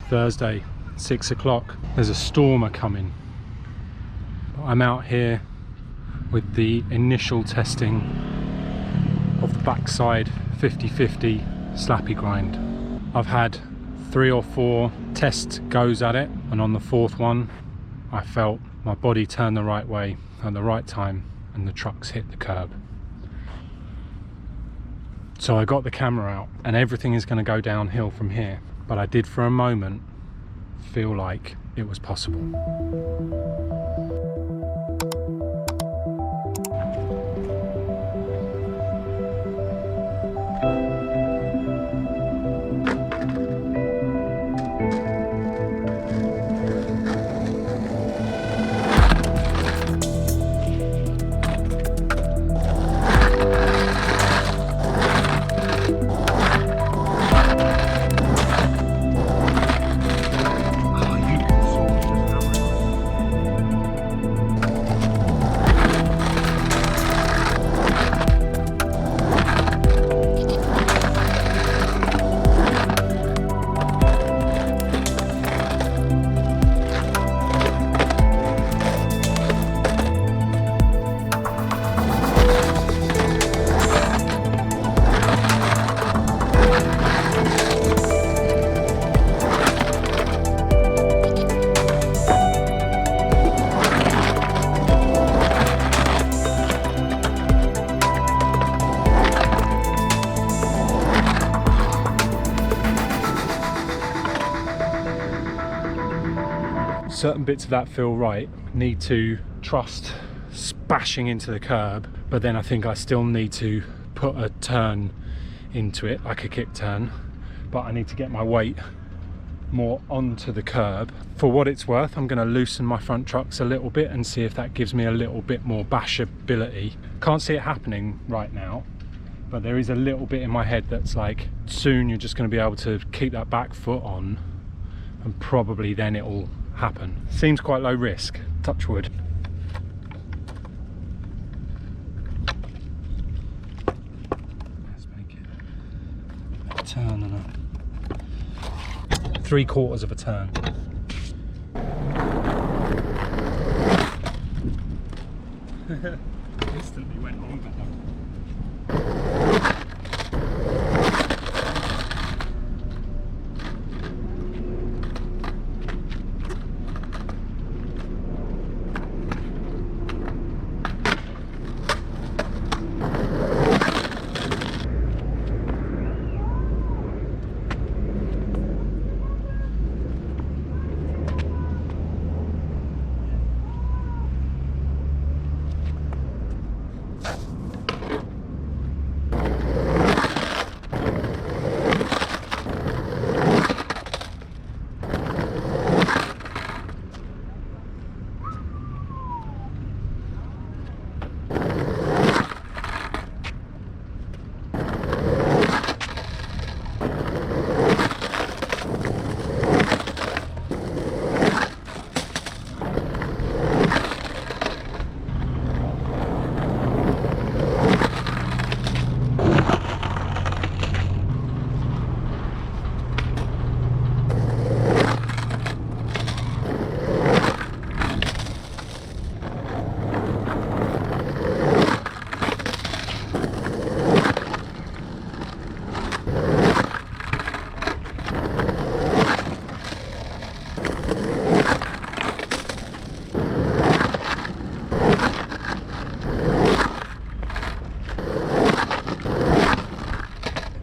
Thursday, 6 o'clock. There's a storm coming. I'm out here with the initial testing of the backside 50/50 Slappy grind. I've had 3 or 4 test goes at it, and on the 4th one I felt my body turn the right way at the right time and the trucks hit the curb. So I got the camera out and everything is going to go downhill from here, but I did for a moment feel like it was possible. Certain bits of that feel right, need to trust smashing into the curb, but then I think I still need to put a turn into it, like a kick turn, but I need to get my weight more onto the curb. For what it's worth, I'm going to loosen my front trucks a little bit and see if that gives me a little bit more bashability. Can't see it happening right now, but there is a little bit in my head that's like, soon you're just going to be able to keep that back foot on, and probably then it'll happen. Seems quite low risk, touch wood. Let's make it a turn and a 3/4 of a turn. Instantly went on better.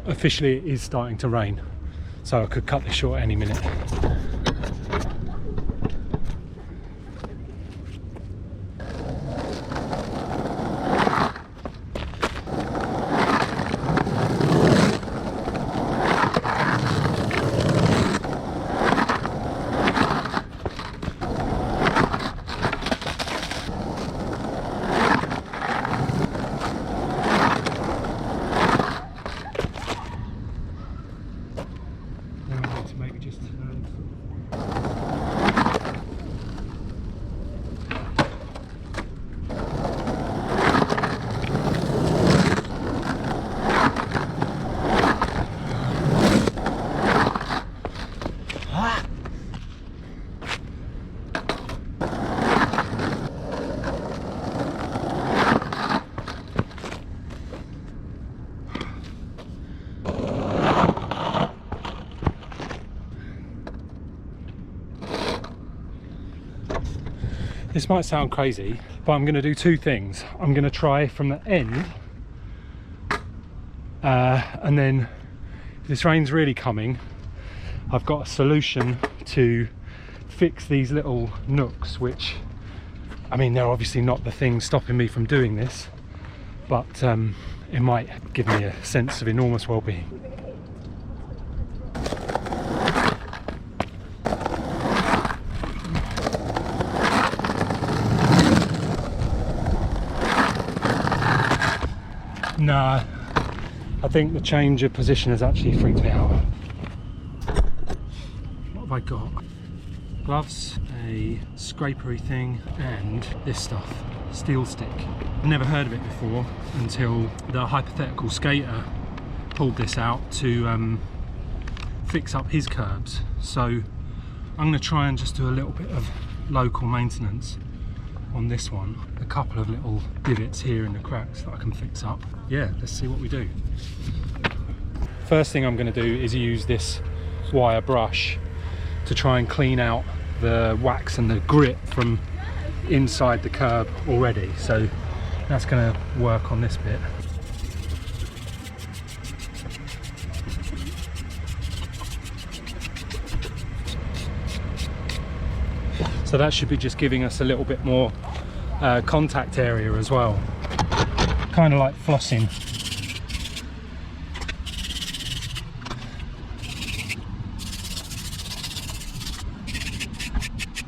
Officially it is starting to rain, so I could cut this short any minute. Maybe just turn This might sound crazy, but I'm going to do two things. I'm going to try from the end, and then if this rain's really coming, I've got a solution to fix these little nooks, which, I mean, they're obviously not the thing stopping me from doing this, but it might give me a sense of enormous well-being. Nah, I think the change of position has actually freaked me out. What have I got? Gloves, a scrapery thing, and this stuff, steel stick. I've never heard of it before until the hypothetical skater pulled this out to fix up his curbs. So I'm going to try and just do a little bit of local maintenance on this one. A couple of little divots here in the cracks that I can fix up. Yeah, let's see what we do. First thing I'm going to do is use this wire brush to try and clean out the wax and the grit from inside the curb already. So that's going to work on this bit. So that should be just giving us a little bit more contact area as well. Kind of like flossing.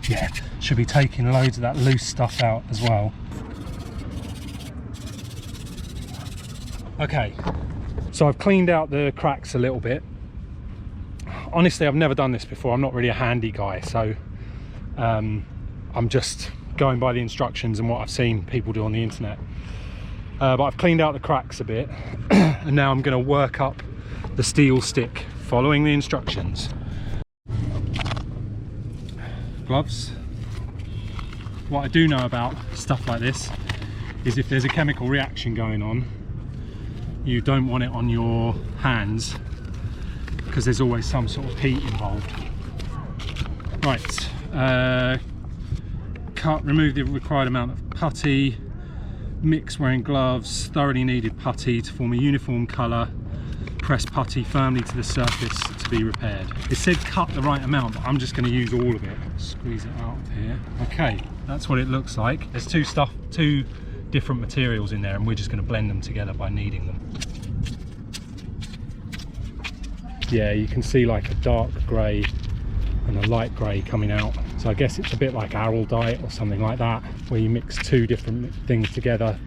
Yeah, should be taking loads of that loose stuff out as well. Okay, so I've cleaned out the cracks a little bit. Honestly, I've never done this before. I'm not really a handy guy, so I'm just going by the instructions and what I've seen people do on the internet. But I've cleaned out the cracks a bit and now I'm going to work up the steel stick following the instructions. Gloves. What I do know about stuff like this is if there's a chemical reaction going on, you don't want it on your hands because there's always some sort of heat involved. Right, remove the required amount of putty, mix wearing gloves, thoroughly needed putty to form a uniform colour, press putty firmly to the surface to be repaired. It said cut the right amount, but I'm just going to use all of it. Squeeze it out of here. Okay, that's what it looks like. There's two different materials in there and we're just going to blend them together by kneading them. Yeah, you can see like a dark grey and a light grey coming out. So I guess it's a bit like araldite or something like that, where you mix two different things together.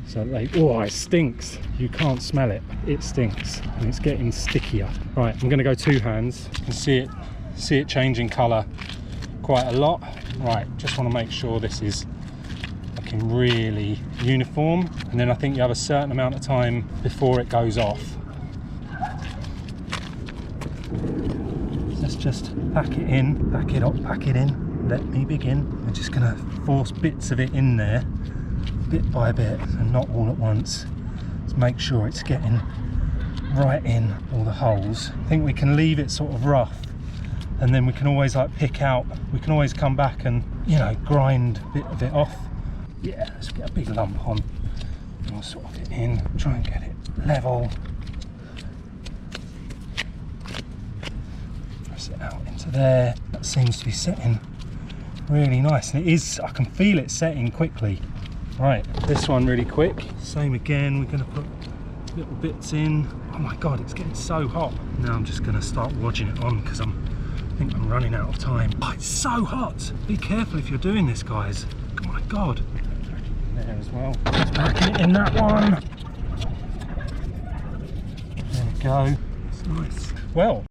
So oh, it stinks. You can't smell it. It stinks and it's getting stickier. Right, I'm going to go two hands. You can see it changing colour quite a lot. Right, just want to make sure this is looking really uniform. And then I think you have a certain amount of time before it goes off. Let's just pack it in, pack it up, pack it in. Let me begin. I'm just going to force bits of it in there, bit by bit, and not all at once. Let's make sure it's getting right in all the holes. I think we can leave it sort of rough, and then we can always like pick out, we can always come back and, you know, grind a bit of it off. Yeah, let's get a big lump on. And we'll sort of get in, try and get it level. It out into there. That seems to be setting really nice, and it is, I can feel it setting quickly. Right, this one really quick, same again. We're going to put little bits in. Oh my god, it's getting so hot. Now I'm just going to start watching it on because I think I'm running out of time. Oh, it's so hot. Be careful if you're doing this, guys. Oh my god. There as well. Just packing it in that one. There we go. It's nice. Well,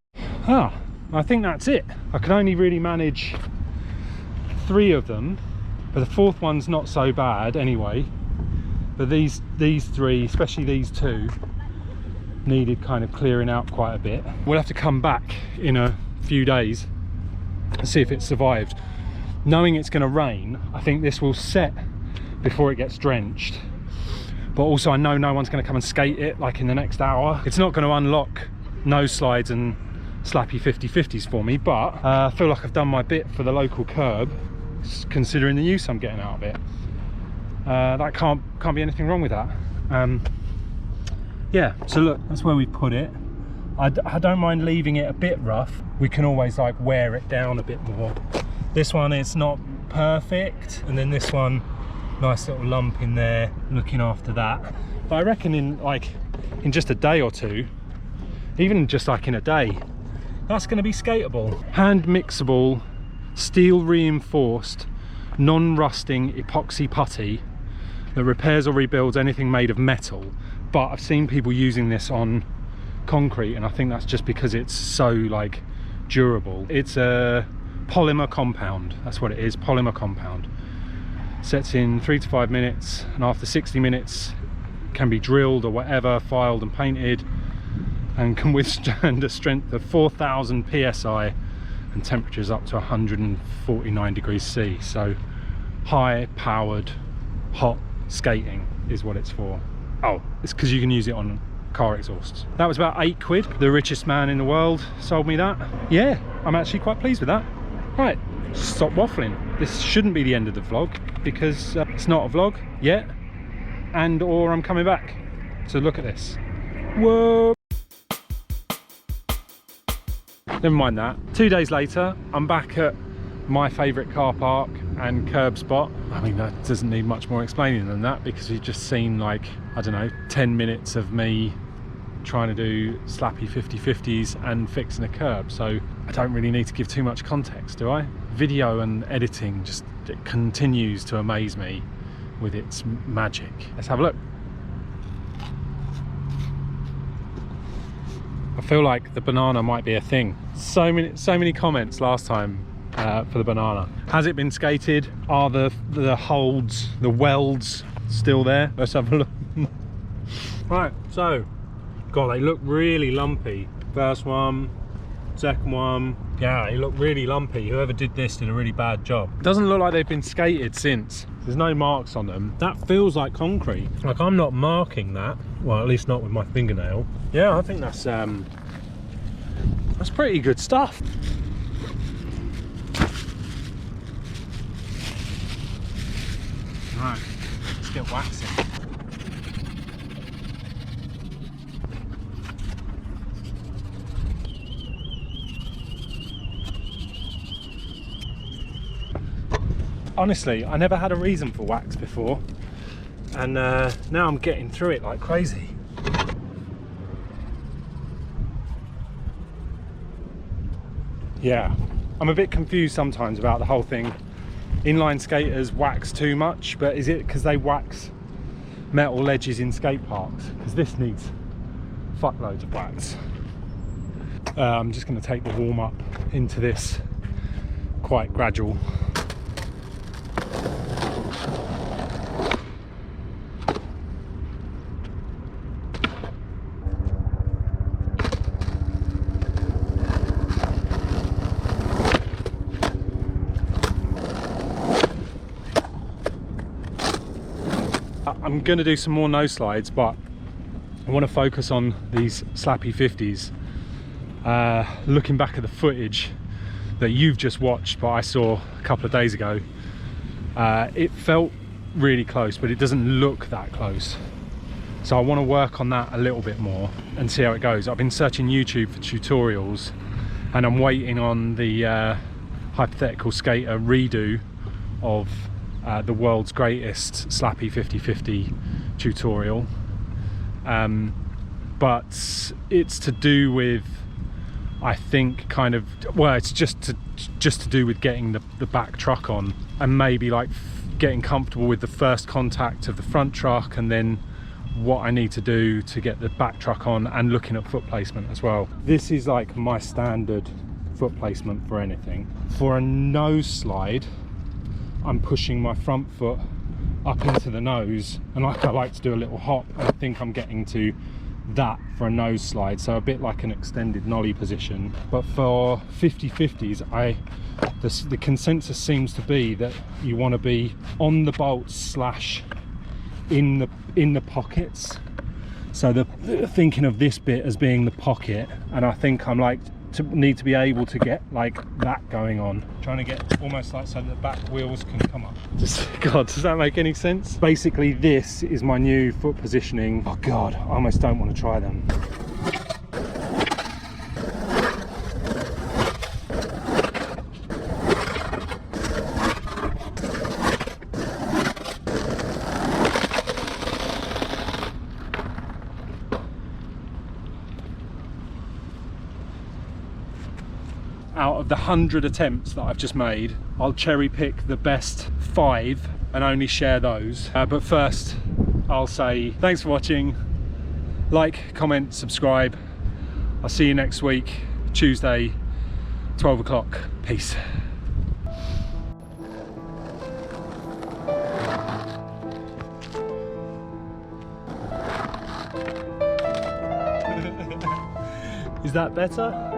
I think that's it. I can only really manage 3 of them, but the 4th one's not so bad anyway. But these 3, especially these 2, needed kind of clearing out quite a bit. We'll have to come back in a few days and see if it survived. Knowing it's going to rain, I think this will set before it gets drenched. But also I know no one's going to come and skate it like in the next hour. It's not going to unlock nose slides and Slappy 50/50s for me, but I feel like I've done my bit for the local curb. considering the use I'm getting out of it. That can't be anything wrong with that. Yeah, so look, that's where we put it. I don't mind leaving it a bit rough. We can always like wear it down a bit more. This one is not perfect, and then this one, nice little lump in there, looking after that. But I reckon in just a day or two, even just like in a day, that's going to be skatable. Hand mixable, steel reinforced, non-rusting epoxy putty that repairs or rebuilds anything made of metal. But I've seen people using this on concrete, and I think that's just because it's so like durable. It's a polymer compound, that's what it is, polymer compound. Sets in 3 to 5 minutes, and after 60 minutes can be drilled or whatever, filed and painted, and can withstand a strength of 4,000 psi and temperatures up to 149 degrees C. So high powered hot skating is what it's for. Oh, it's because you can use it on car exhausts. That was about £8. The richest man in the world sold me that. Yeah, I'm actually quite pleased with that. Right, stop waffling. This shouldn't be the end of the vlog because it's not a vlog yet, and or I'm coming back. So look at this. Whoa. Never mind that. 2 days later, I'm back at my favourite car park and curb spot. I mean, that doesn't need much more explaining than that, because you've just seen like, I don't know, 10 minutes of me trying to do Slappy 50/50s and fixing a curb. So I don't really need to give too much context, do I? Video and editing just, it continues to amaze me with its magic. Let's have a look. I feel like the banana might be a thing. So many comments last time for the banana. Has it been skated? Are the holds, the welds still there? Let's have a look. Right, so God, they look really lumpy. First one, second one. Yeah, they look really lumpy. Whoever did this did a really bad job. Doesn't look like they've been skated since. There's no marks on them. That feels like concrete. Like, I'm not marking that. Well, at least not with my fingernail. Yeah, I think that's pretty good stuff. Right, let's get waxing. Honestly, I never had a reason for wax before, and now I'm getting through it like crazy. Yeah, I'm a bit confused sometimes about the whole thing. Inline skaters wax too much, but is it because they wax metal ledges in skate parks? Because this needs fuckloads of wax. I'm just going to take the warm up into this quite gradual. I'm going to do some more no slides, but I want to focus on these Slappy 50s. Looking back at the footage that you've just watched, but I saw a couple of days ago, it felt really close, but it doesn't look that close. So I want to work on that a little bit more and see how it goes. I've been searching YouTube for tutorials, and I'm waiting on the hypothetical skater redo of the world's greatest Slappy 50/50 tutorial, but it's to do with, I think, kind of, well, it's just to do with getting the back truck on, and maybe like getting comfortable with the first contact of the front truck, and then what I need to do to get the back truck on, and looking at foot placement as well. This is like my standard foot placement for anything. For a nose slide, I'm pushing my front foot up into the nose, and like I like to do a little hop, and I think I'm getting to that for a nose slide, so a bit like an extended nollie position. But for 50/50s, the consensus seems to be that you want to be on the bolts slash in the pockets. So thinking of this bit as being the pocket, and I think I'm like need to be able to get like that going on. Trying to get almost like so the back wheels can come up. God, does that make any sense? Basically, this is my new foot positioning. Oh God, I almost don't want to try them. Out of the 100 attempts that I've just made, I'll cherry pick the best 5 and only share those. But first, I'll say thanks for watching. Like, comment, subscribe. I'll see you next week, Tuesday, 12 o'clock. Peace. Is that better?